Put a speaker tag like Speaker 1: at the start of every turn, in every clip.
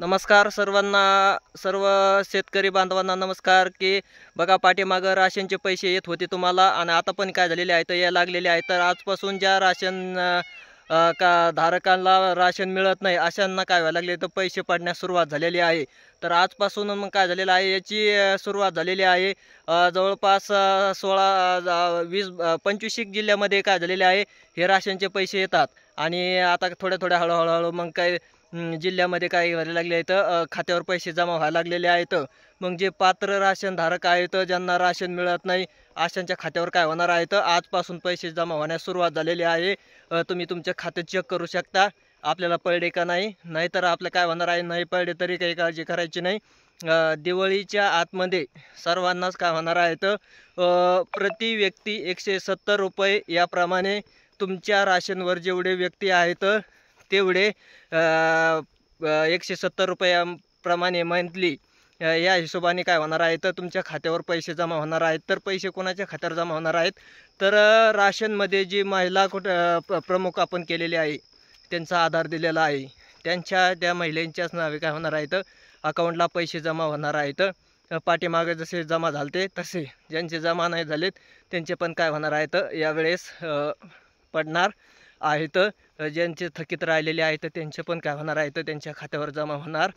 Speaker 1: नमस्कार सर्वांना, सर्व शेतकरी बांधवांना नमस्कार. की बघा, पाठीमागं राशनचे पैसे येत होते तुम्हाला आणि आता पण काय झालेले आहे तर यायला लागलेले आहे. तर आजपासून ज्या राशन का धारकांना राशन मिळत नाही अशांना काय व्हायला लागले तर पैसे पडण्यास सुरुवात झालेली आहे. तर आजपासून मग काय झालेलं आहे याची सुरुवात झालेली आहे. जवळपास 25 जिल्ह्यामध्ये काय झालेले आहे हे राशनचे पैसे येतात आणि आता थोड्या हळूहळू मग काय जिल्ह्यामध्ये काय व्हायला लागले आहेत, खात्यावर पैसे जमा व्हायला लागलेले आहेत. मग जे पात्र राशन धारक आहेत ज्यांना राशन मिळत नाही अशांच्या खात्यावर काय होणार आहे तर आजपासून पैसे जमा होण्यास सुरुवात झालेली आहे. तुम्ही तुमचे खाते चेक करू शकता आपल्याला पडले का नाही. नाहीतर आपलं काय होणार आहे, नाही पडले तरी काही काळजी करायची नाही. दिवाळीच्या आतमध्ये सर्वांनाच काय होणार आहे तर प्रति व्यक्ती 170 रुपये याप्रमाणे तुमच्या राशनवर जेवढे व्यक्ती आहेत तेवढे 170 रुपयाप्रमाणे मंथली या हिशोबाने काय होणार आहे तर तुमच्या खात्यावर पैसे जमा होणार आहेत. तर पैसे कोणाच्या खात्यावर जमा होणार आहेत तर राशनमध्ये जी महिला प्रमुख आपण केलेले आहे त्यांचा आधार दिलेला आहे त्यांच्या त्या महिलांच्याच नावे काय होणार आहे तर अकाउंटला पैसे जमा होणार आहेत. पाठीमागे जसे जमा झाले तसे ज्यांचे जमा नाही झालेत त्यांचे पण काय होणार आहेत यावेळेस पडणार आहेत. ज्यांचे थकीत राहिलेले आहेत त्यांचे पण काय होणार आहे तर त्यांच्या खात्यावर जमा होणार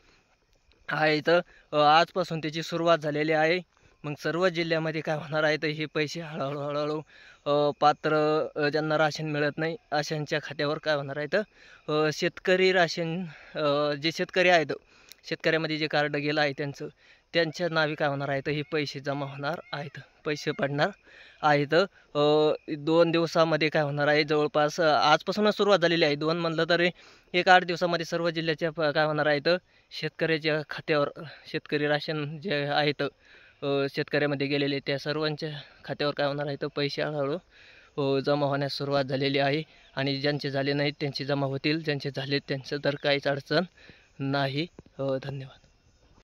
Speaker 1: आहेत. आजपासून त्याची सुरुवात झालेली आहे. मग सर्व जिल्ह्यामध्ये काय होणार आहे तर हे पैसे हळूहळू पात्र ज्यांना राशन मिळत नाही अशांच्या खात्यावर काय होणार आहे तर शेतकरी राशन जे शेतकरी आहेत शेतकऱ्यामध्ये जे कार्ड गेलं आहे त्यांच्या नावे काय होणार आहे तर हे पैसे जमा होणार आहेत, पैसे पडणार आहेत. 2 दिवसामध्ये काय होणार आहे, जवळपास आजपासूनच सुरुवात झालेली आहे. 2 म्हणलं तरी 1-8 दिवसामध्ये सर्व जिल्ह्याच्या काय होणार आहेत शेतकऱ्याच्या खात्यावर शेतकरी राशन जे आहेत शेतकऱ्यामध्ये गेलेले त्या सर्वांच्या खात्यावर काय होणार आहे तर पैसे हळूहळू जमा होण्यास सुरुवात झालेली आहे. आणि ज्यांचे झाले नाहीत त्यांचे जमा होतील, ज्यांचे झाले त्यांचं तर काहीच अडचण नाही. धन्यवाद.